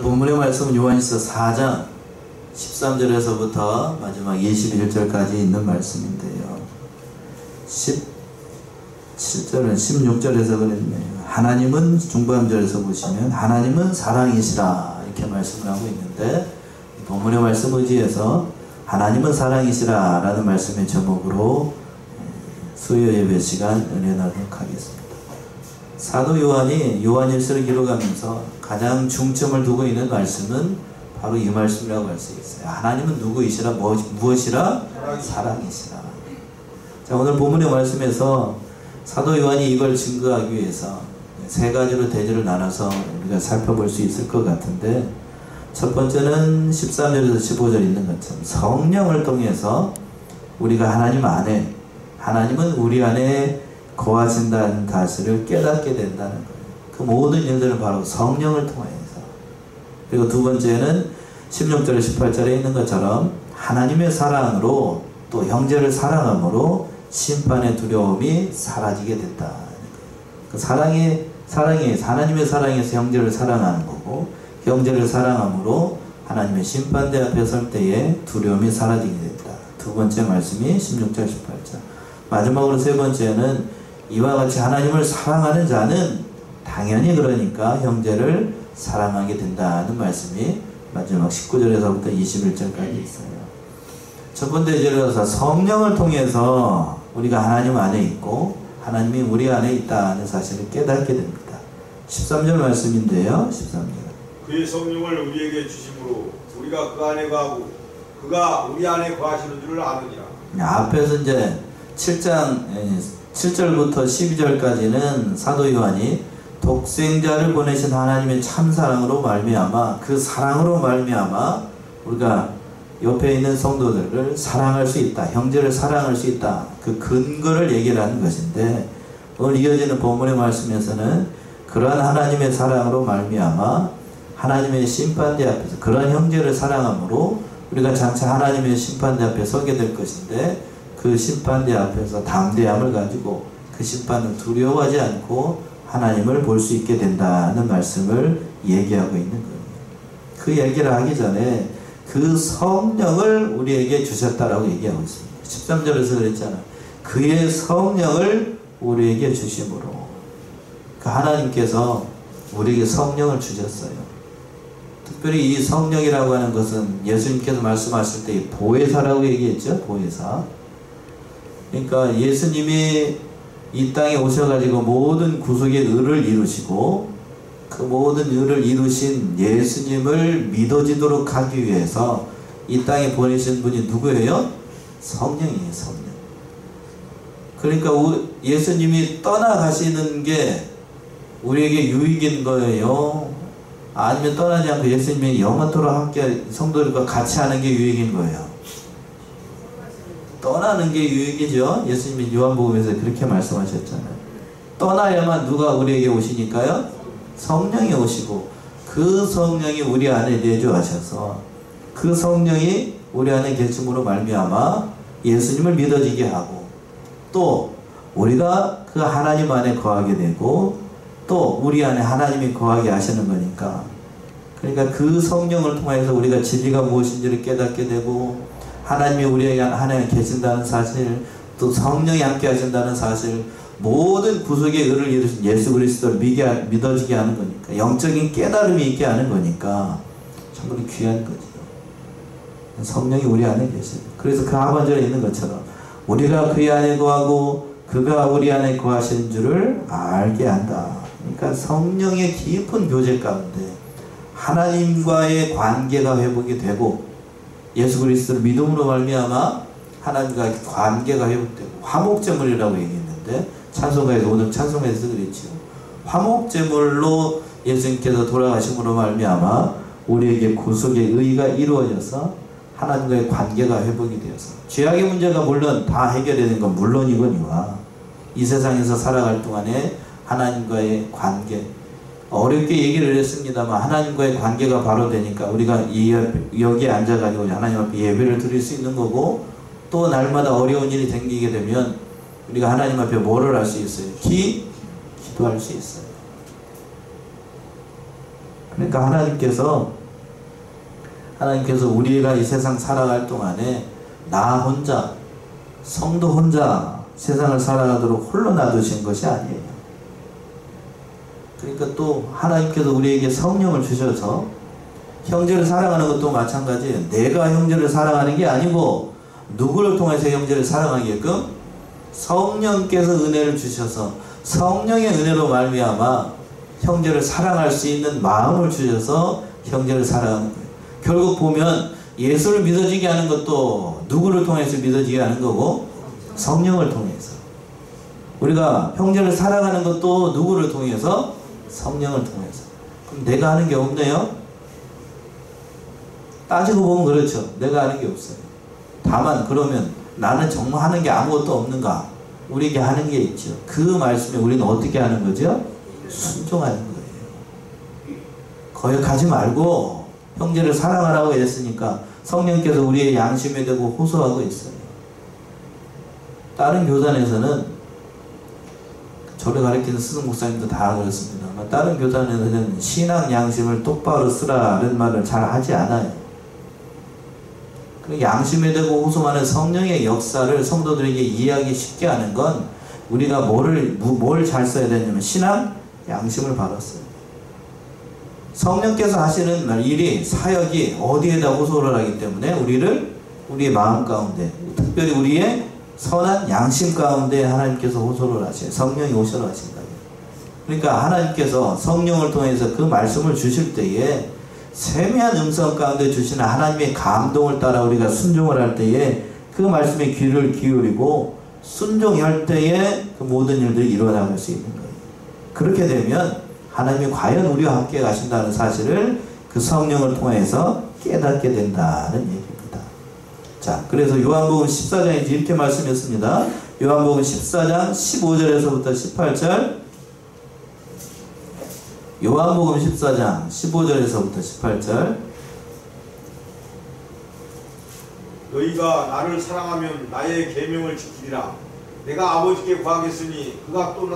본문의 말씀은 요한일서 4장 13절에서부터 마지막 21절까지 있는 말씀인데요. 17절은 16절에서 그랬네요. 하나님은 중반절에서 보시면 하나님은 사랑이시라 이렇게 말씀을 하고 있는데, 본문의 말씀 의지해서 하나님은 사랑이시라 라는 말씀의 제목으로 수요 예배 시간 은혜 나누도록 하겠습니다. 사도 요한이 요한일서를 기록하면서 가장 중점을 두고 있는 말씀은 바로 이 말씀이라고 할 수 있어요. 하나님은 누구이시라? 무엇이라? 사랑이시라. 자, 오늘 본문의 말씀에서 사도 요한이 이걸 증거하기 위해서 세 가지로 대지를 나눠서 우리가 살펴볼 수 있을 것 같은데, 첫 번째는 13절에서 15절 있는 것처럼 성령을 통해서 우리가 하나님 안에, 하나님은 우리 안에 거하신다는 사실을 깨닫게 된다는 거예요. 그 모든 일들은 바로 성령을 통해서. 그리고 두 번째는 16절 18절에 있는 것처럼 하나님의 사랑으로 또 형제를 사랑함으로 심판의 두려움이 사라지게 된다. 그 사랑이 하나님의 사랑에서 형제를 사랑하는 거고, 형제를 사랑함으로 하나님의 심판대 앞에 설 때에 두려움이 사라지게 된다. 두 번째 말씀이 16절 18절. 마지막으로 세 번째는 이와 같이 하나님을 사랑하는 자는 당연히 그러니까 형제를 사랑하게 된다는 말씀이 마지막 19절에서부터 21절까지 있어요. 첫 번째 절에서 성령을 통해서 우리가 하나님 안에 있고 하나님이 우리 안에 있다는 사실을 깨닫게 됩니다. 13절 말씀인데요. 13절. 그의 성령을 우리에게 주심으로 우리가 그 안에 거하고 그가 우리 안에 거하시는 줄을 아느니라. 앞에서 이제 7장 7절부터 12절까지는 사도 요한이 독생자를 보내신 하나님의 참사랑으로 말미암아, 그 사랑으로 말미암아 우리가 옆에 있는 성도들을 사랑할 수 있다, 형제를 사랑할 수 있다, 그 근거를 얘기를 하는 것인데, 오늘 이어지는 본문의 말씀에서는 그러한 하나님의 사랑으로 말미암아 하나님의 심판대 앞에서 그러한 형제를 사랑함으로 우리가 장차 하나님의 심판대 앞에 서게 될 것인데, 그 심판대 앞에서 담대함을 가지고 그 심판을 두려워하지 않고 하나님을 볼 수 있게 된다는 말씀을 얘기하고 있는 거예요. 그 얘기를 하기 전에 그 성령을 우리에게 주셨다라고 얘기하고 있습니다. 13절에서 그랬잖아. 그의 성령을 우리에게 주심으로. 그 하나님께서 우리에게 성령을 주셨어요. 특별히 이 성령이라고 하는 것은 예수님께서 말씀하실 때 보혜사라고 얘기했죠. 보혜사. 그러니까 예수님이 이 땅에 오셔가지고 모든 구속의 의를 이루시고, 그 모든 의를 이루신 예수님을 믿어지도록 하기 위해서 이 땅에 보내신 분이 누구예요? 성령이에요. 성령. 그러니까 예수님이 떠나가시는 게 우리에게 유익인 거예요? 아니면 떠나지 않고 예수님이 영원토록 함께 성도들과 같이 하는 게 유익인 거예요? 떠나는 게 유익이죠. 예수님이 요한복음에서 그렇게 말씀하셨잖아요. 떠나야만 누가 우리에게 오시니까요? 성령이 오시고, 그 성령이 우리 안에 내주하셔서 그 성령이 우리 안에 계심으로 말미암아 예수님을 믿어지게 하고, 또 우리가 그 하나님 안에 거하게 되고, 또 우리 안에 하나님이 거하게 하시는 거니까, 그러니까 그 성령을 통해서 우리가 진리가 무엇인지를 깨닫게 되고, 하나님이 우리 안에 계신다는 사실, 또 성령이 함께 하신다는 사실, 모든 구속의 의를 이루신 예수 그리스도를 믿어지게 하는 거니까, 영적인 깨달음이 있게 하는 거니까 참으로 귀한 거죠. 성령이 우리 안에 계시죠. 그래서 그 하반절에 있는 것처럼 우리가 그의 안에 거하고 그가 우리 안에 거하신 줄을 알게 한다. 그러니까 성령의 깊은 교제 가운데 하나님과의 관계가 회복이 되고, 예수 그리스도를 믿음으로 말미암아 하나님과의 관계가 회복되고, 화목제물이라고 얘기했는데 찬송가에서, 오늘 찬송가에서 그랬죠. 화목제물로 예수님께서 돌아가심으로 말미암아 우리에게 구속의 의가 이루어져서 하나님과의 관계가 회복이 되어서, 죄악의 문제가 물론 다 해결되는 건 물론이거니와 이 세상에서 살아갈 동안에 하나님과의 관계, 어렵게 얘기를 했습니다만 하나님과의 관계가 바로 되니까 우리가 여기에 앉아가지고 하나님 앞에 예배를 드릴 수 있는 거고, 또 날마다 어려운 일이 생기게 되면 우리가 하나님 앞에 뭐를 할 수 있어요? 기도할 수 있어요. 그러니까 하나님께서 우리가 이 세상 살아갈 동안에 나 혼자, 성도 혼자 세상을 살아가도록 홀로 놔두신 것이 아니에요. 그러니까 또 하나님께서 우리에게 성령을 주셔서 형제를 사랑하는 것도 마찬가지예요. 내가 형제를 사랑하는 게 아니고 누구를 통해서 형제를 사랑하게끔 성령께서 은혜를 주셔서 성령의 은혜로 말미암아 형제를 사랑할 수 있는 마음을 주셔서 형제를 사랑하는 거예요. 결국 보면 예수를 믿어지게 하는 것도 누구를 통해서 믿어지게 하는 거고 성령을 통해서. 우리가 형제를 사랑하는 것도 누구를 통해서? 성령을 통해서. 그럼 내가 하는 게 없네요? 따지고 보면 그렇죠. 내가 하는 게 없어요. 다만 그러면 나는 정말 하는 게 아무것도 없는가? 우리에게 하는 게 있죠. 그 말씀에 우리는 어떻게 하는 거죠? 순종하는 거예요. 거역하지 말고 형제를 사랑하라고 했으니까 성령께서 우리의 양심에 대고 호소하고 있어요. 다른 교단에서는, 저를 가르치는 스승 목사님도 다 그렇습니다만, 다른 교단에서는 신앙 양심을 똑바로 쓰라는 말을 잘 하지 않아요. 그 양심에 대고 호소하는 성령의 역사를 성도들에게 이해하기 쉽게 하는 건 우리가 뭘 잘 써야 되냐면 신앙 양심을 바로 써요. 성령께서 하시는 일이, 사역이 어디에다 호소를 하기 때문에 우리의 마음 가운데, 특별히 우리의 선한 양심 가운데 하나님께서 호소를 하셔요. 성령이 호소를 하신다. 그러니까 하나님께서 성령을 통해서 그 말씀을 주실 때에 세미한 음성 가운데 주시는 하나님의 감동을 따라 우리가 순종을 할 때에 그 말씀에 귀를 기울이고 순종할 때에 그 모든 일들이 일어나갈 수 있는 거예요. 그렇게 되면 하나님이 과연 우리와 함께 가신다는 사실을 그 성령을 통해서 깨닫게 된다는 얘기입니다. 자, 그래서 요한복음 14장에 이렇게 말씀했습니다. 요한복음 14장 15절에서부터 18절. 요한복음 14장 15절에서부터 18절. 너희가 나를 사랑하면 나의 계명을 지키리라. 내가 아버지께 구하겠으니 그가 또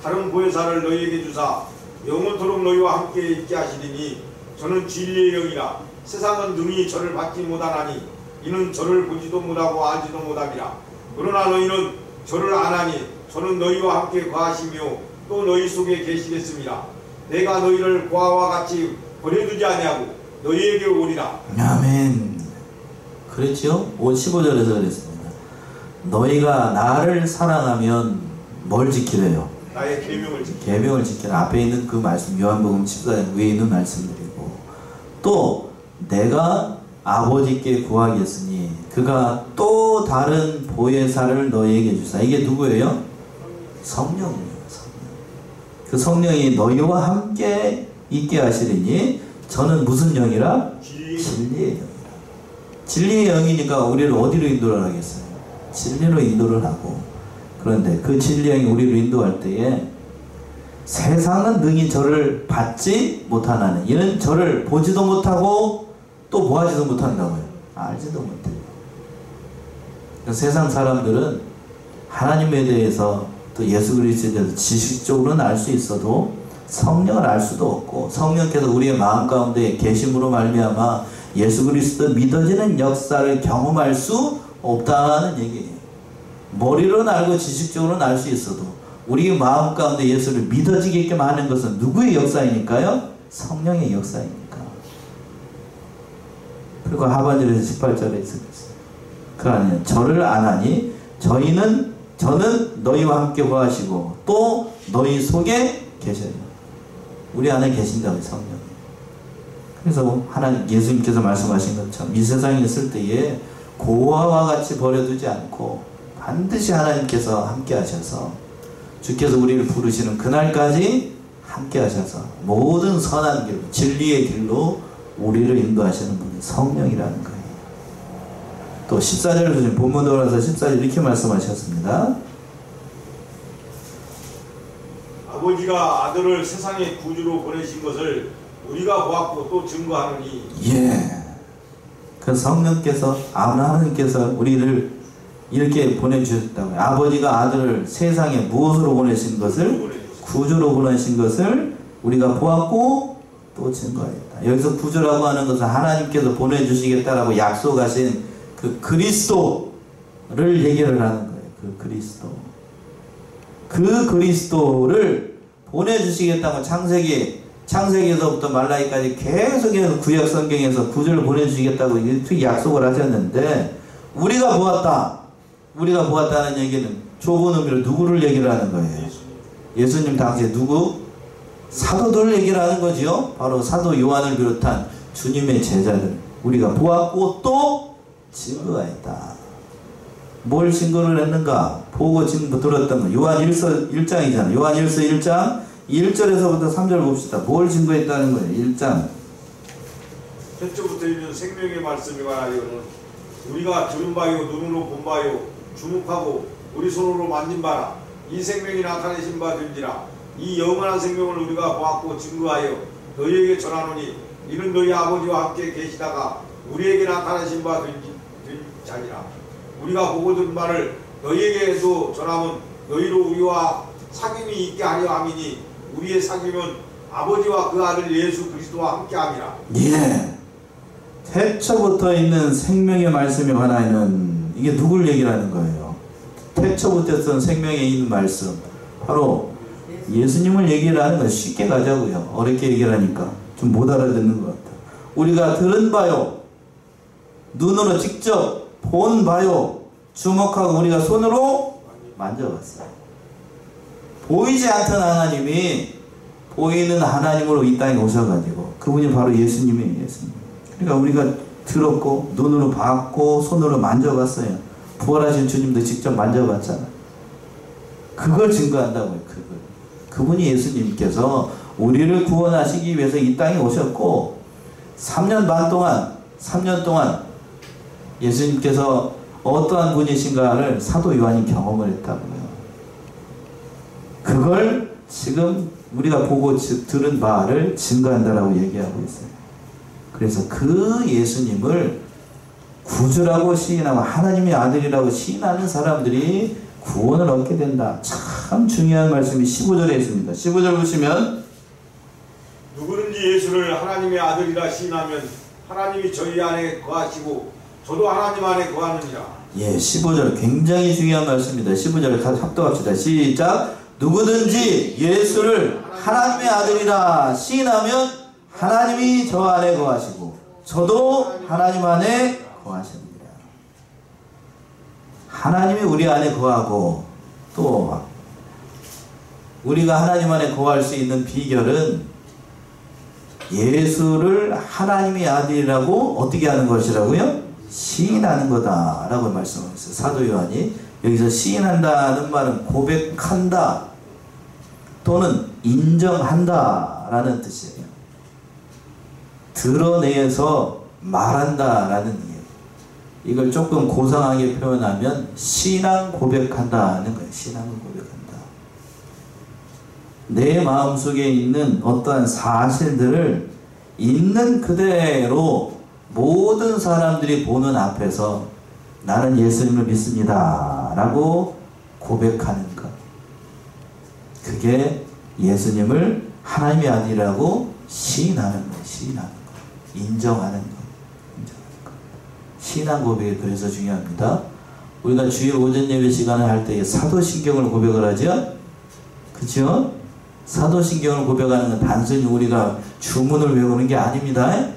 다른 보혜사를 너희에게 주사 영원토록 너희와 함께 있게 하시리니 저는 진리의 영이라. 세상은 능히 저를 받지 못하나니 이는 저를 보지도 못하고 알지도 못함이라. 그러나 너희는 저를 아나니 저는 너희와 함께 거하시며 또 너희 속에 계시겠습니다. 내가 너희를 고아와 같이 버려두지 아니하고 너희에게 오리라. 아멘. 그렇죠? 15절에서 그랬습니다. 너희가 나를 사랑하면 뭘 지키래요? 나의 계명을 지키라. 계명을 지키라. 앞에 있는 그 말씀, 요한복음 14장 위에 있는 말씀들이고, 또 내가 아버지께 구하겠으니 그가 또 다른 보혜사를 너희에게 주사. 이게 누구예요? 성령이에요. 그 성령이 너희와 함께 있게 하시리니 저는 무슨 영이라? 진리의 영이라. 진리의 영이니까 우리를 어디로 인도를 하겠어요? 진리로 인도를 하고, 그런데 그 진리의 영이 우리를 인도할 때에 세상은 능히 저를 받지 못하나니 이는 저를 보지도 못하고 또 보아지도 못한다고요. 알지도 못해요. 세상 사람들은 하나님에 대해서 또 예수 그리스도에 대해서 지식적으로는 알 수 있어도 성령을 알 수도 없고, 성령께서 우리의 마음 가운데 계심으로 말미암아 예수 그리스도 믿어지는 역사를 경험할 수 없다는 얘기예요. 머리로는 알고 지식적으로는 알 수 있어도 우리의 마음 가운데 예수를 믿어지게끔 하는 것은 누구의 역사이니까요? 성령의 역사이니까. 그리고 하반절에서 18절에 있었어요. 그러니 저를 아나니 저는 너희와 함께 거하시고 또 너희 속에 계셔요. 우리 안에 계신다고요, 성령. 그래서 하나님, 예수님께서 말씀하신 것처럼 이 세상에 있을 때에 고아와 같이 버려두지 않고 반드시 하나님께서 함께 하셔서, 주께서 우리를 부르시는 그날까지 함께 하셔서 모든 선한 길, 진리의 길로 우리를 인도하시는 분이 성령이라는 거예요. 또 14절을 주신 본문으로 와서 14절 이렇게 말씀하셨습니다. 아버지가 아들을 세상의 구주로 보내신 것을 우리가 보았고 또 증거하노니. 예. 그 성령께서, 하나님께서 우리를 이렇게 보내주셨다고요. 아버지가 아들을 세상에 무엇으로 보내신 것을? 구주로 보내신 것을 우리가 보았고 또 증거하였다. 여기서 구주라고 하는 것은 하나님께서 보내주시겠다라고 약속하신 그 그리스도를 얘기를 하는 거예요. 그 그리스도. 그 그리스도를 보내주시겠다고 창세기에서부터 말라기까지 계속해서 구약 성경에서 구주를 보내주시겠다고 이렇게 약속을 하셨는데, 우리가 보았다는 얘기는 좁은 의미로 누구를 얘기를 하는 거예요? 예수님 당시에 누구? 사도들을 얘기를 하는 거지요. 바로 사도 요한을 비롯한 주님의 제자들 우리가 보았고 또 증거했다. 뭘 증거를 했는가? 보고 증거 들었던 거. 요한 1장이잖아. 요한 1장 1절에서부터 3절 봅시다. 뭘 증거했다는 거예요? 1장. 첫째부터 있는 생명의 말씀에 관하여는 우리가 들은 바요, 눈으로 본 바요, 주목하고 우리 손으로 만진 바라. 이 생명이 나타내신 바 된지라. 이 영원한 생명을 우리가 보았고 증거하여 너희에게 전하노니 이는 너희 아버지와 함께 계시다가 우리에게 나타내신 바 된 자니라. 우리가 보고 들은 바를 너희에게도 전하면 너희로 우리와 사귐이 있게 하려 함이니 우리의 사귐은 아버지와 그 아들 예수 그리스도와 함께 함이라. 예. 태초부터 있는 생명의 말씀에 관하여는 이게 누굴 얘기를 하는 거예요? 태초부터 있던 생명에 있는 말씀, 바로 예수님을 얘기를 하는 거예요. 쉽게 가자고요. 어렵게 얘기를 하니까 좀 못 알아듣는 것 같아요. 우리가 들은 바요, 눈으로 직접 본 바요, 주목하고 우리가 손으로 만져봤어요. 보이지 않던 하나님이 보이는 하나님으로 이 땅에 오셔가지고, 그분이 바로 예수님이에요. 예수님. 그러니까 우리가 들었고 눈으로 봤고 손으로 만져봤어요. 부활하신 주님도 직접 만져봤잖아요. 그걸 증거한다고요. 그분이 예수님께서 우리를 구원하시기 위해서 이 땅에 오셨고 3년 동안 예수님께서 어떠한 분이신가를 사도 요한이 경험을 했다고요. 그걸 지금 우리가 보고 들은 바를 증거한다라고 얘기하고 있어요. 그래서 그 예수님을 구주라고 시인하고 하나님의 아들이라고 시인하는 사람들이 구원을 얻게 된다. 참 중요한 말씀이 15절에 있습니다. 15절 보시면, 누구든지 예수를 하나님의 아들이라 시인하면 하나님이 저희 안에 거하시고 저도 하나님 안에 거하느니라. 예, 15절 굉장히 중요한 말씀입니다. 15절을 같이 합독합시다. 시작. 누구든지 예수를 하나님의 아들이라 시인하면 하나님이 저 안에 거하시고 저도 하나님 안에 거하십니다. 하나님이 우리 안에 거하고, 또 우리가 하나님 안에 거할 수 있는 비결은 예수를 하나님의 아들이라고 어떻게 하는 것이라고요? 시인하는 거다라고 말씀하셨어요. 사도 요한이 여기서 시인한다는 말은 고백한다 또는 인정한다 라는 뜻이에요. 드러내서 말한다라는 이유. 이걸 조금 고상하게 표현하면 신앙 고백한다는 거예요. 신앙을 고백한다. 내 마음속에 있는 어떠한 사실들을 있는 그대로 모든 사람들이 보는 앞에서 나는 예수님을 믿습니다 라고 고백하는 것. 그게 예수님을 하나님의 아들이라고 시인하는 거예요. 시인하는 것. 인정하는 것. 신앙 고백이 그래서 중요합니다. 우리가 주일 오전 예배 시간을 할 때 사도신경을 고백을 하죠. 그렇죠? 사도신경을 고백하는 건 단순히 우리가 주문을 외우는 게 아닙니다.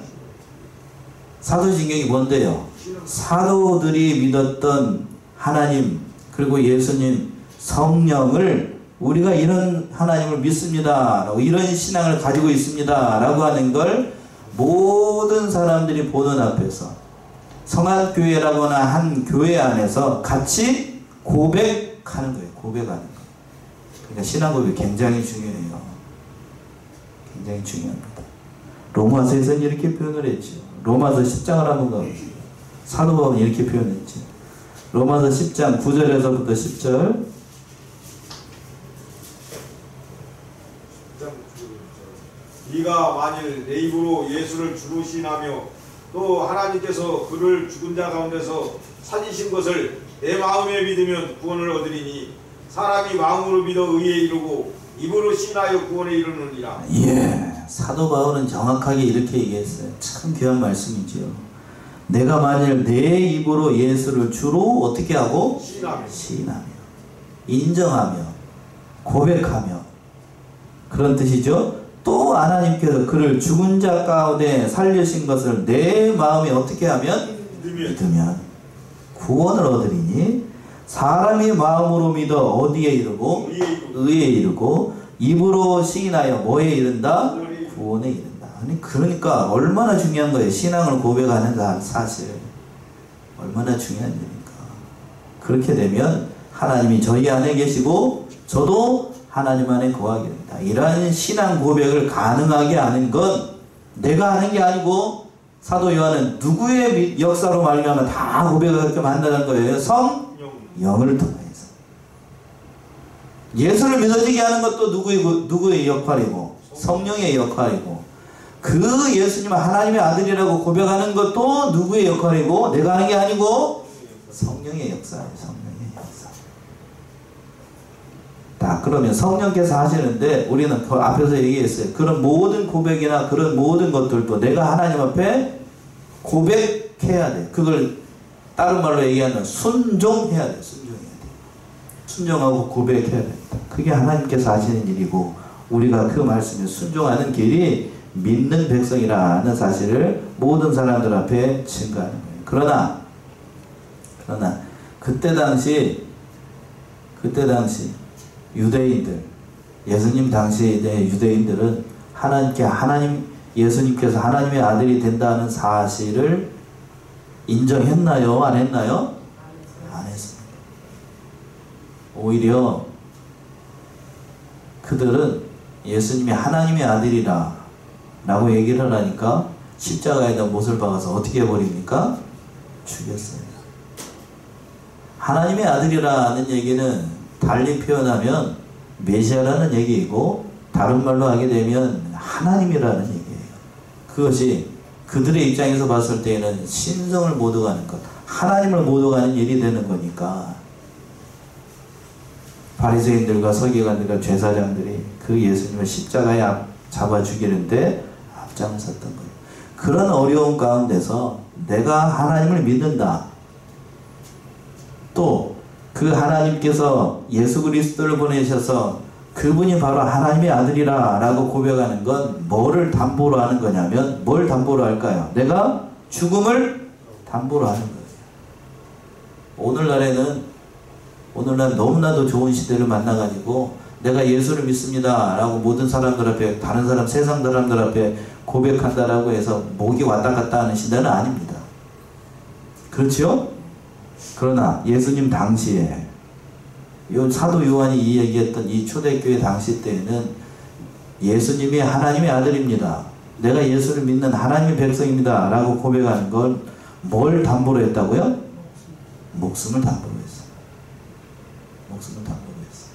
사도신경이 뭔데요? 사도들이 믿었던 하나님, 그리고 예수님, 성령을 우리가 이런 하나님을 믿습니다 라고, 이런 신앙을 가지고 있습니다 라고 하는 걸 모든 사람들이 보는 앞에서 성안교회라거나 한 교회 안에서 같이 고백하는 거예요. 고백하는 거. 그러니까 신앙 고백이 굉장히 중요해요. 굉장히 중요합니다. 로마서에서는 이렇게 표현을 했죠. 로마서 10장을 한번 가보시죠. 사도 바울은 이렇게 표현했죠. 로마서 10장 9절에서부터 10절. 네가 만일 내 입으로 예수를 주로 시인하며 또 하나님께서 그를 죽은 자 가운데서 살리신 것을 내 마음에 믿으면 구원을 얻으리니 사람이 마음으로 믿어 의에 이르고 입으로 시인하여 구원에 이르느니라. 예. 사도 바울은 정확하게 이렇게 얘기했어요. 참 귀한 말씀이지요. 내가 만일 내 입으로 예수를 주로 어떻게 하고? 시인하며 인정하며 고백하며 그런 뜻이죠. 또 하나님께서 그를 죽은 자 가운데 살리신 것을 내 마음에 어떻게 하면? 믿으면 구원을 얻으리니 사람이 마음으로 믿어 어디에 이르고? 의에 이르고 입으로 시인하여 뭐에 이른다? 구원에 이른다. 아니 그러니까 얼마나 중요한 거예요. 신앙을 고백하는 사실 얼마나 중요한 일입니까? 그렇게 되면 하나님이 저희 안에 계시고 저도 하나님 안에 거하게 됩니다. 이러한 신앙 고백을 가능하게 하는 건 내가 하는 게 아니고 사도 요한은 누구의 역사로 말미암아 다 고백하게끔 한다는 거예요. 성령을 통해서. 예수를 믿어지게 하는 것도 누구의 역할이고 성령의 역할이고 그 예수님 하나님의 아들이라고 고백하는 것도 누구의 역할이고 내가 하는 게 아니고 성령의 역사예요. 성령의 역사. 자, 그러면 성령께서 하시는데 우리는 그 앞에서 얘기했어요. 그런 모든 고백이나 그런 모든 것들도 내가 하나님 앞에 고백해야 돼. 그걸 다른 말로 얘기하면 순종해야 돼. 순종해야 돼. 순종하고 고백해야 됩니다. 그게 하나님께서 하시는 일이고 우리가 그 말씀에 순종하는 길이 믿는 백성이라는 사실을 모든 사람들 앞에 증거하는 거예요. 그러나 그때 당시 유대인들 예수님 당시의 유대인들은 예수님께서 하나님의 아들이 된다는 사실을 인정했나요? 안 했나요? 안 했습니다. 오히려 그들은 예수님이 하나님의 아들이라 라고 얘기를 하니까 십자가에다 못을 박아서 어떻게 해버립니까? 죽였어요. 하나님의 아들이라는 얘기는 달리 표현하면 메시아라는 얘기이고 다른 말로 하게 되면 하나님이라는 얘기예요. 그것이 그들의 입장에서 봤을 때에는 신성을 모독하는 것, 하나님을 모독하는 일이 되는 거니까 바리새인들과 서기관들과 제사장들이 그 예수님을 십자가에 잡아 죽이는데 앞장섰던 거예요. 그런 어려운 가운데서 내가 하나님을 믿는다. 또 그 하나님께서 예수 그리스도를 보내셔서 그분이 바로 하나님의 아들이라 라고 고백하는 건 뭐를 담보로 하는 거냐면 뭘 담보로 할까요? 내가 죽음을 담보로 하는 거예요. 오늘날 너무나도 좋은 시대를 만나가지고 내가 예수를 믿습니다 라고 모든 사람들 앞에 다른 사람 세상 사람들 앞에 고백한다라고 해서 목이 왔다 갔다 하는 시대는 아닙니다. 그렇죠? 그러나 예수님 당시에 사도 요한이 이 얘기했던 이 초대교회 당시 때에는 예수님이 하나님의 아들입니다. 내가 예수를 믿는 하나님의 백성입니다 라고 고백하는 건 뭘 담보로 했다고요? 목숨을 담보로 했어요. 목숨을 담보로 했어요.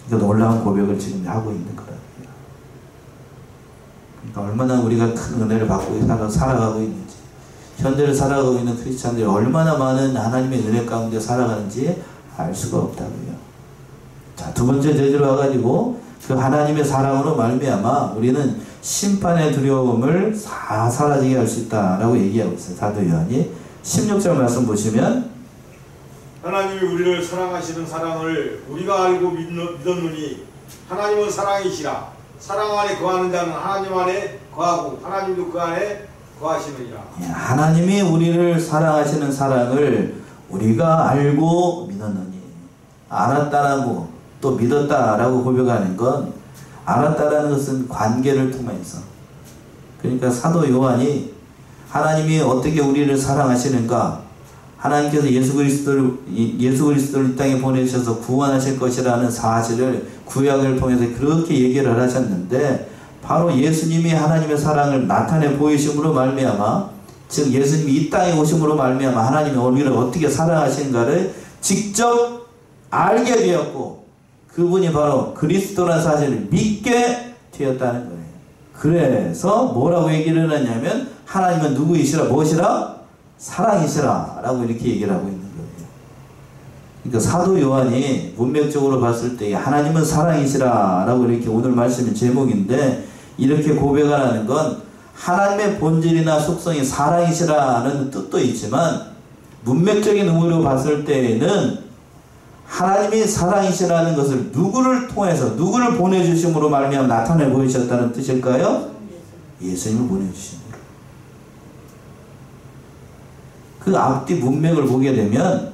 그러니까 놀라운 고백을 지금 하고 있는 거라고요. 그러니까 얼마나 우리가 큰 은혜를 받고 살아가고 있는지, 현대를 살아가고 있는 크리스찬들이 얼마나 많은 하나님의 은혜 가운데 살아가는지 알 수가 없다고요. 자, 두 번째 제주로 와가지고 그 하나님의 사랑으로 말미암아 우리는 심판의 두려움을 다 사라지게 할 수 있다라고 얘기하고 있어요. 사도 요한이 16절 말씀 보시면 하나님이 우리를 사랑하시는 사랑을 우리가 알고 믿었느니 하나님은 사랑이시라. 사랑 안에 거하는 자는 하나님 안에 거하고 하나님도 그 안에 거하시느니라. 하나님이 우리를 사랑하시는 사랑을 우리가 알고 믿었느니, 알았다라고 또 믿었다라고 고백하는 건 알았다라는 것은 관계를 통해서, 그러니까 사도 요한이 하나님이 어떻게 우리를 사랑하시는가, 하나님께서 예수 그리스도를 이 땅에 보내셔서 구원하실 것이라는 사실을 구약을 통해서 그렇게 얘기를 하셨는데, 바로 예수님이 하나님의 사랑을 나타내 보이심으로 말미암아, 즉 예수님이 이 땅에 오심으로 말미암아 하나님이 우리를 어떻게 사랑하시는가를 직접 알게 되었고, 그분이 바로 그리스도라는 사실을 믿게 되었다는 거예요. 그래서 뭐라고 얘기를 하냐면 하나님은 누구이시라, 무엇이라? 사랑이시라 라고 이렇게 얘기를 하고 있는 거예요. 그러니까 사도 요한이 문맥적으로 봤을 때 하나님은 사랑이시라 라고 이렇게 오늘 말씀의 제목인데, 이렇게 고백하라는 건 하나님의 본질이나 속성이 사랑이시라는 뜻도 있지만 문맥적인 의미로 봤을 때에는 하나님이 사랑이시라는 것을 누구를 통해서 누구를 보내주심으로 말미암아 나타내 보이셨다는 뜻일까요? 예수님을 보내주심으로. 그 앞뒤 문맥을 보게 되면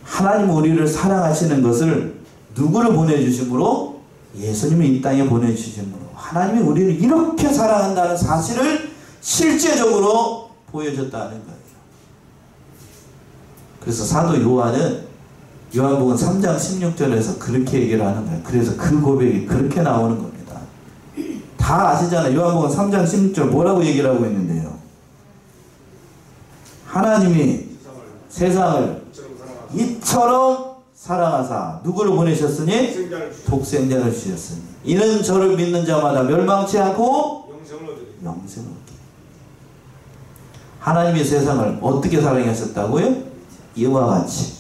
하나님 우리를 사랑하시는 것을 누구를 보내주심으로? 예수님을 이 땅에 보내주심으로 하나님이 우리를 이렇게 사랑한다는 사실을 실제적으로 보여줬다는 거예요. 그래서 사도 요한은 요한복음 3장 16절에서 그렇게 얘기를 하는 거예요. 그래서 그 고백이 그렇게 나오는 겁니다. 다 아시잖아요. 요한복음 3장 16절 뭐라고 얘기를 하고 있는데요. 하나님이 세상을 이처럼 사랑하사 누구를 보내셨으니? 독생자를 주셨으니 이는 저를 믿는 자마다 멸망치 않고 영생을 얻게. 하나님이 세상을 어떻게 사랑하셨다고요? 이와 같이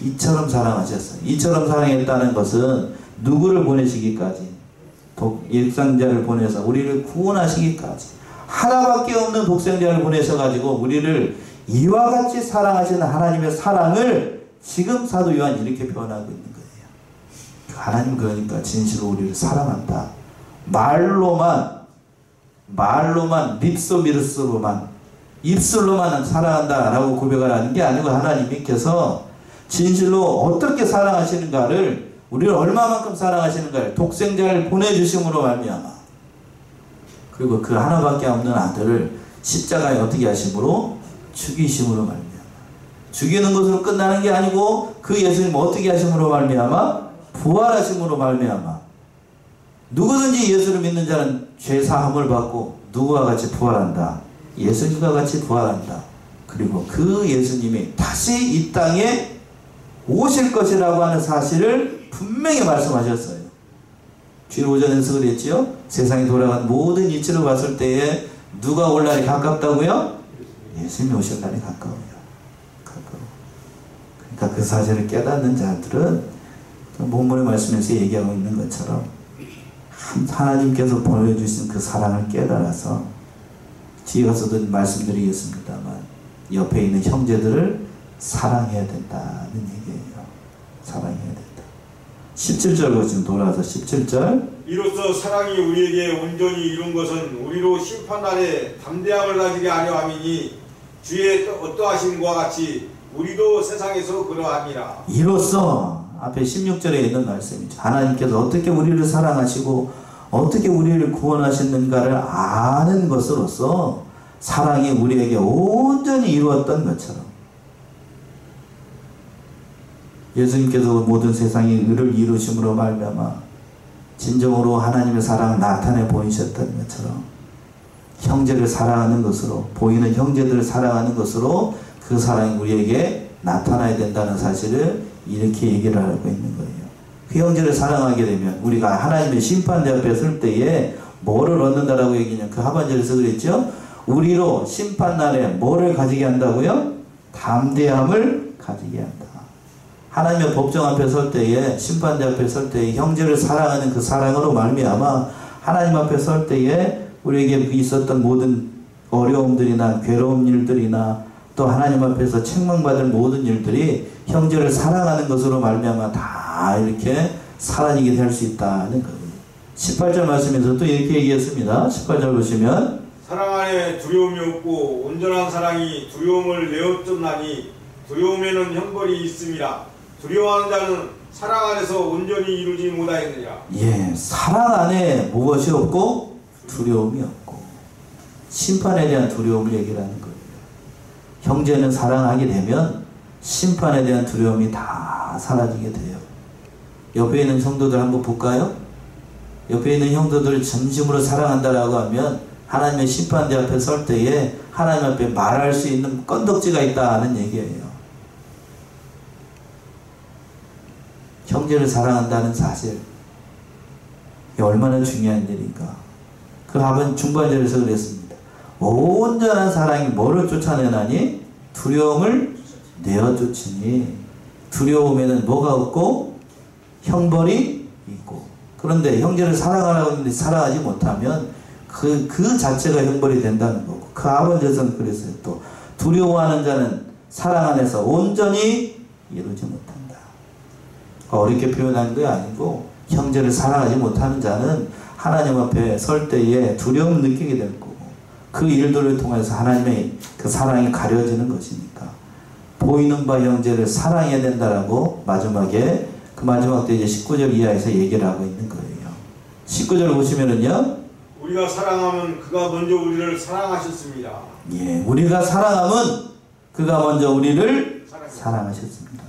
이처럼 사랑하셨어요. 이처럼 사랑했다는 것은 누구를 보내시기까지? 독생자를 보내서 우리를 구원하시기까지 하나밖에 없는 독생자를 보내셔가지고 우리를 이와 같이 사랑하시는 하나님의 사랑을 지금 사도 요한이 이렇게 표현하고 있는 거예요. 하나님 그러니까 진실로 우리를 사랑한다. 말로만 립소미르스로만 입술로만 사랑한다 라고 고백을 하는 게 아니고 하나님께서 진실로 어떻게 사랑하시는가를 우리를 얼마만큼 사랑하시는가를 독생자를 보내주심으로 말미암아 그리고 그 하나밖에 없는 아들을 십자가에 어떻게 하심으로? 죽이심으로 말미암아 죽이는 것으로 끝나는 게 아니고 그 예수님 어떻게 하심으로 말미암아? 부활하심으로 말미암아 누구든지 예수를 믿는 자는 죄사함을 받고 누구와 같이 부활한다. 예수님과 같이 부활한다. 그리고 그 예수님이 다시 이 땅에 오실 것이라고 하는 사실을 분명히 말씀하셨어요. 주일 오전에서 그랬지요. 세상이 돌아간 모든 이치로 봤을 때에 누가 올 날이 가깝다고요? 예수님이 오실 날이 가까워요. 그러니까 그 사실을 깨닫는 자들은 본문의 말씀에서 얘기하고 있는 것처럼 하나님께서 보여주신 그 사랑을 깨달아서 뒤에 가서도 말씀드리겠습니다만 옆에 있는 형제들을 사랑해야 된다는 얘기예요. 사랑해야 된다. 17절 보시면 돌아와서 17절 이로써 사랑이 우리에게 온전히 이룬 것은 우리로 심판날에 담대함을 가지게 하려 함이니 주의 어떠하심과 같이 우리도 세상에서 그러함이라. 이로써 앞에 16절에 있는 말씀이죠. 하나님께서 어떻게 우리를 사랑하시고 어떻게 우리를 구원하셨는가를 아는 것으로서 사랑이 우리에게 온전히 이루었던 것처럼 예수님께서 모든 세상의 의를 이루심으로 말미암아 진정으로 하나님의 사랑을 나타내 보이셨던 것처럼 형제를 사랑하는 것으로 보이는 형제들을 사랑하는 것으로 그 사랑이 우리에게 나타나야 된다는 사실을 이렇게 얘기를 하고 있는 거예요. 그 형제를 사랑하게 되면 우리가 하나님의 심판대 앞에 설 때에 뭐를 얻는다라고 얘기냐면 그 하반절에서 그랬죠. 우리로 심판날에 뭐를 가지게 한다고요? 담대함을 가지게 한다. 하나님의 법정 앞에 설 때에 심판대 앞에 설 때에 형제를 사랑하는 그 사랑으로 말미암아 하나님 앞에 설 때에 우리에게 있었던 모든 어려움들이나 괴로운 일들이나 또 하나님 앞에서 책망받을 모든 일들이 형제를 사랑하는 것으로 말미암아 다 이렇게 사라지게 될 수 있다는 거예요. 18절 말씀에서 또 이렇게 얘기했습니다. 18절 보시면 사랑 안에 두려움이 없고 온전한 사랑이 두려움을 내어쫓나니 두려움에는 형벌이 있음이라. 두려워하는 자는 사랑 안에서 온전히 이루지 못하였느니라. 예, 사랑 안에 무엇이 없고 두려움이 없고 심판에 대한 두려움을 얘기를 하는 거예요. 형제는 사랑하게 되면 심판에 대한 두려움이 다 사라지게 돼요. 옆에 있는 성도들 한번 볼까요? 옆에 있는 형제들을 진심으로 사랑한다라고 하면 하나님의 심판대 앞에 설 때에 하나님 앞에 말할 수 있는 건덕지가 있다는 얘기예요. 형제를 사랑한다는 사실, 이게 얼마나 중요한 일인가. 그 하반 중반절에서 그랬습니다. 온전한 사랑이 뭐를 쫓아내나니? 두려움을 내어쫓으니. 두려움에는 뭐가 없고 형벌이 있고. 그런데 형제를 사랑하라고 했는데 사랑하지 못하면 그 자체가 형벌이 된다는 거고, 그 아버지에서는 그랬어요. 또 두려워하는 자는 사랑 안에서 온전히 이루지 못한다. 어렵게 표현한 게 아니고, 형제를 사랑하지 못하는 자는 하나님 앞에 설 때에 두려움을 느끼게 될 거고, 그 일들을 통해서 하나님의 그 사랑이 가려지는 것이니까 보이는 바 형제를 사랑해야 된다라고 마지막에, 그 마지막 때 이제 19절 이하에서 얘기를 하고 있는 거예요. 19절 보시면은요, 우리가 사랑하면 그가 먼저 우리를 사랑하셨습니다. 예, 우리가 사랑하면 그가 먼저 우리를 사랑하셨습니다.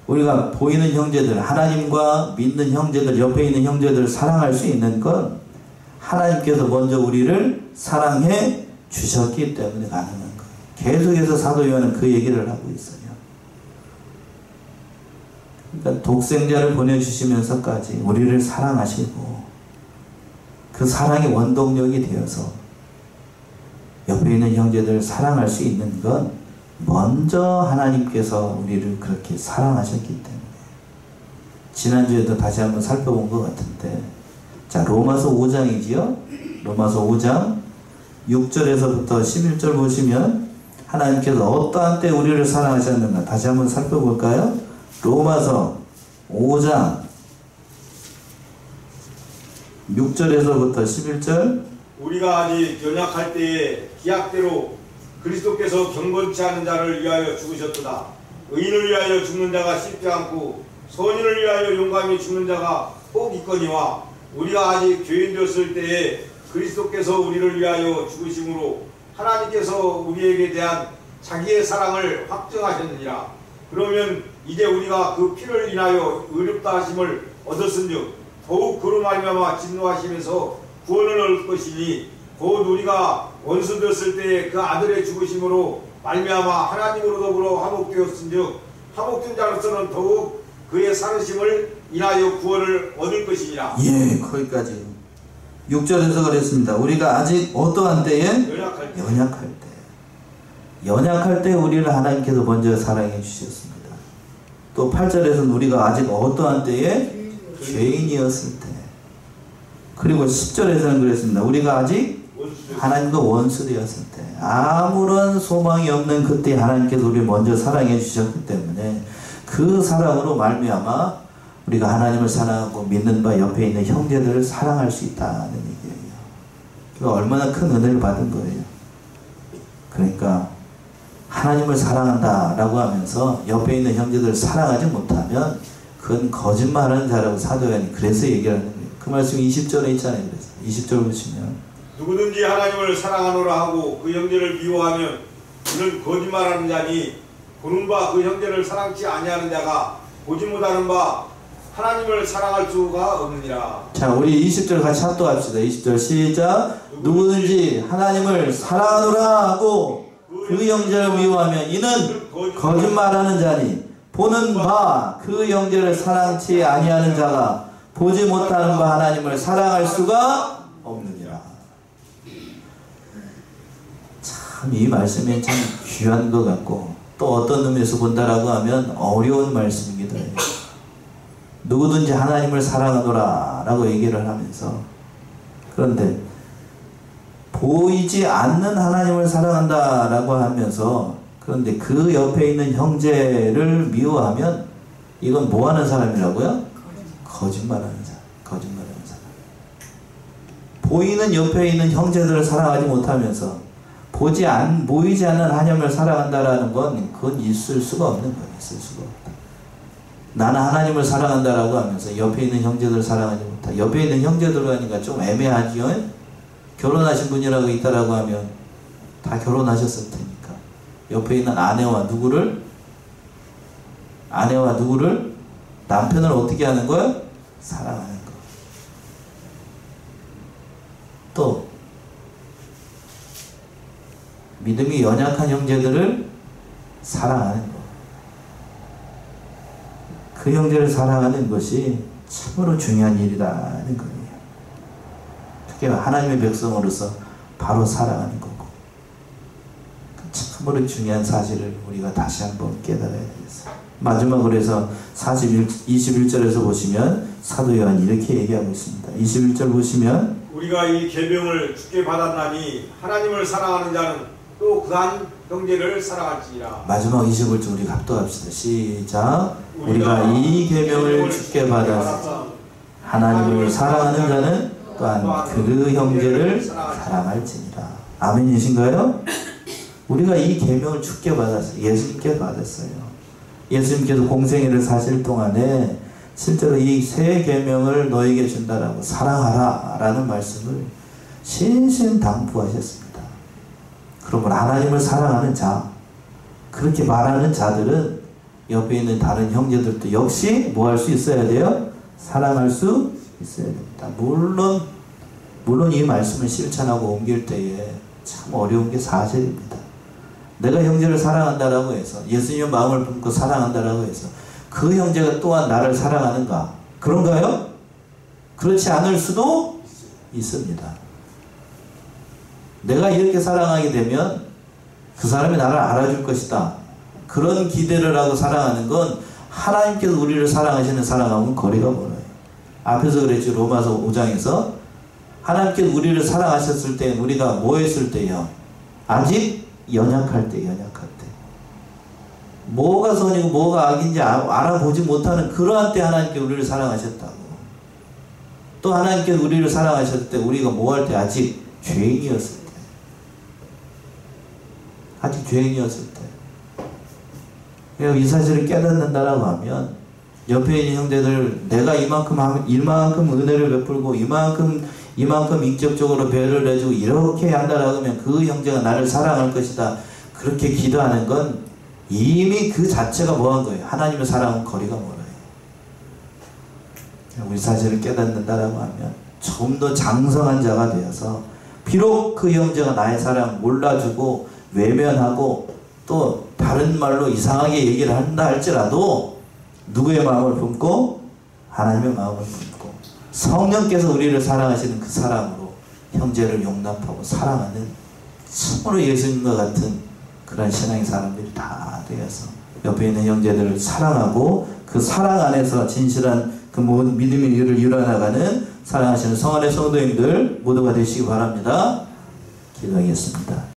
우리가 보이는 형제들, 하나님과 믿는 형제들, 옆에 있는 형제들을 사랑할 수 있는 건 하나님께서 먼저 우리를 사랑해 주셨기 때문에 가능한 거예요. 계속해서 사도 요한은 그 얘기를 하고 있어요. 그러니까 독생자를 보내주시면서까지 우리를 사랑하시고, 그 사랑의 원동력이 되어서 옆에 있는 형제들을 사랑할 수 있는 건 먼저 하나님께서 우리를 그렇게 사랑하셨기 때문에. 지난주에도 다시 한번 살펴본 것 같은데, 자, 로마서 5장이지요. 로마서 5장 6절에서부터 11절 보시면 하나님께서 어떠한 때 우리를 사랑하셨는가 다시 한번 살펴볼까요? 로마서 5장 6절에서부터 11절. 우리가 아직 연약할 때에 기약대로 그리스도께서 경건치 않은 자를 위하여 죽으셨도다. 의인을 위하여 죽는 자가 쉽지 않고 선인을 위하여 용감히 죽는 자가 꼭 있거니와, 우리가 아직 죄인되었을 때에 그리스도께서 우리를 위하여 죽으심으로 하나님께서 우리에게 대한 자기의 사랑을 확증하셨느니라. 그러면 이제 우리가 그 피를 인하여 의롭다 하심을 얻었은즉 더욱 그로 말미암아 진노하심에서 구원을 얻을 것이니, 곧 우리가 원수 되었을 때에 그 아들의 죽으심으로 말미암아 하나님으로 더불어 화목되었은즉 화목된 자로서는 더욱 그의 살으심을 인하여 구원을 얻을 것이니라. 예, 거기까지. 6절에서 그랬습니다. 우리가 아직 어떠한 때에? 연약할 때 우리를 하나님께서 먼저 사랑해 주셨습니다. 또 8절에서는 우리가 아직 어떠한 때에? 죄인이었을 때. 그리고 10절에서는 그랬습니다. 우리가 아직 하나님과 원수 되었을 때, 아무런 소망이 없는 그때 하나님께서 우리를 먼저 사랑해 주셨기 때문에 그 사랑으로 말미암아 우리가 하나님을 사랑하고 믿는 바 옆에 있는 형제들을 사랑할 수 있다는 얘기예요. 그러니까 얼마나 큰 은혜를 받은 거예요. 그러니까 하나님을 사랑한다라고 하면서 옆에 있는 형제들을 사랑하지 못하면 그건 거짓말하는 자라고 사도 요한이 그래서 얘기를 하는 거예요. 그 말씀이 20절에 있잖아요. 그래서 20절 보시면 누구든지 하나님을 사랑하노라 하고 그 형제를 미워하면 그는 거짓말하는 자니, 보는 바 그 형제를 사랑치 아니하는 자가 보지 못하는 바 하나님을 사랑할 수가 없느니라. 자, 우리 20절 같이 합독합시다. 20절 시작. 누구든지 하나님을 사랑하노라 하고 그 형제를 미워하면 이는 거짓말하는 자니, 보는 바 그 형제를 사랑치 아니하는 자가 보지 못하는 바 하나님을 사랑할 수가 없느니라. 참 이 말씀이 참 귀한 것 같고, 또 어떤 의미에서 본다라고 하면 어려운 말씀이기도 해요. 누구든지 하나님을 사랑하노라 라고 얘기를 하면서, 그런데 보이지 않는 하나님을 사랑한다 라고 하면서, 그런데 그 옆에 있는 형제를 미워하면 이건 뭐 하는 사람이라고요? 거짓말하는 사람. 거짓말하는 사람. 보이는 옆에 있는 형제들을 사랑하지 못하면서 보이지 않는 하나님을 사랑한다라는 건 그건 있을 수가 없는 거예요. 있을 수가 없다. 나는 하나님을 사랑한다라고 하면서 옆에 있는 형제들을 사랑하지 못한다. 옆에 있는 형제들을 하니까 좀 애매하지요. 결혼하신 분이라고 있다라고 하면 다 결혼하셨을 테니까 옆에 있는 아내와 누구를 남편을 어떻게 하는 거야? 사랑하는 거. 또 믿음이 연약한 형제들을 사랑하는 거. 그 형제를 사랑하는 것이 참으로 중요한 일이라는 거예요. 특히 하나님의 백성으로서 바로 사랑하는 거고, 참으로 중요한 사실을 우리가 다시 한번 깨달아야 되겠어요. 마지막으로 해서 21절에서 보시면 사도 요한이 이렇게 얘기하고 있습니다. 21절 보시면 우리가 이 계명을 주께 받았나니 하나님을 사랑하는 자는 또 그한 형제를 사랑할지니라. 마지막 25절 우리 합독합시다. 시작. 우리가 이 계명을 주께 받았으니 하나님을 사랑하는 자는 또한 그 형제를 사랑할지니라. 아멘이신가요? 우리가 이 계명을 주께 받았어요. 예수님께 받았어요. 예수님께서 공생애를 사실 동안에 실제로 이 새 계명을 너에게 준다라고 사랑하라 라는 말씀을 신신당부하셨습니다. 그러므로 하나님을 사랑하는 자, 그렇게 말하는 자들은 옆에 있는 다른 형제들도 역시 뭐 할 수 있어야 돼요? 사랑할 수 있어야 됩니다. 물론 이 말씀을 실천하고 옮길 때에 참 어려운 게 사실입니다. 내가 형제를 사랑한다라고 해서 예수님의 마음을 품고 사랑한다라고 해서 그 형제가 또한 나를 사랑하는가? 그런가요? 그렇지 않을 수도 있습니다. 내가 이렇게 사랑하게 되면 그 사람이 나를 알아줄 것이다. 그런 기대를 하고 사랑하는 건 하나님께서 우리를 사랑하시는 사랑하고는 거리가 멀어요. 앞에서 그랬죠. 로마서 5장에서 하나님께서 우리를 사랑하셨을 때 우리가 뭐 했을 때요? 아직 연약할 때. 뭐가 선이고 뭐가 악인지 알아보지 못하는 그러한 때 하나님께 우리를 사랑하셨다고. 또 하나님께서 우리를 사랑하셨을 때 우리가 뭐 할 때 아직 죄인이었을 때. 아직 죄인이었을 때. 이 사실을 깨닫는다라고 하면 옆에 있는 형제들 내가 이만큼 은혜를 베풀고 이만큼 인격적으로 배려를 해주고 이렇게 한다라고 하면 그 형제가 나를 사랑할 것이다. 그렇게 기도하는 건 이미 그 자체가 뭐한 거예요? 하나님의 사랑은 거리가 멀어요. 우리 사실을 깨닫는다라고 하면 좀 더 장성한 자가 되어서 비록 그 형제가 나의 사랑 몰라주고 외면하고 또 다른 말로 이상하게 얘기를 한다 할지라도 누구의 마음을 품고? 하나님의 마음을 품고 성령께서 우리를 사랑하시는 그 사랑으로 형제를 용납하고 사랑하는 참으로 예수님과 같은 그런 신앙의 사람들이 다 되어서 옆에 있는 형제들을 사랑하고 그 사랑 안에서 진실한 그 모든 믿음의 일을 이뤄나가는 사랑하시는 성안의 성도님들 모두가 되시기 바랍니다. 기도하겠습니다.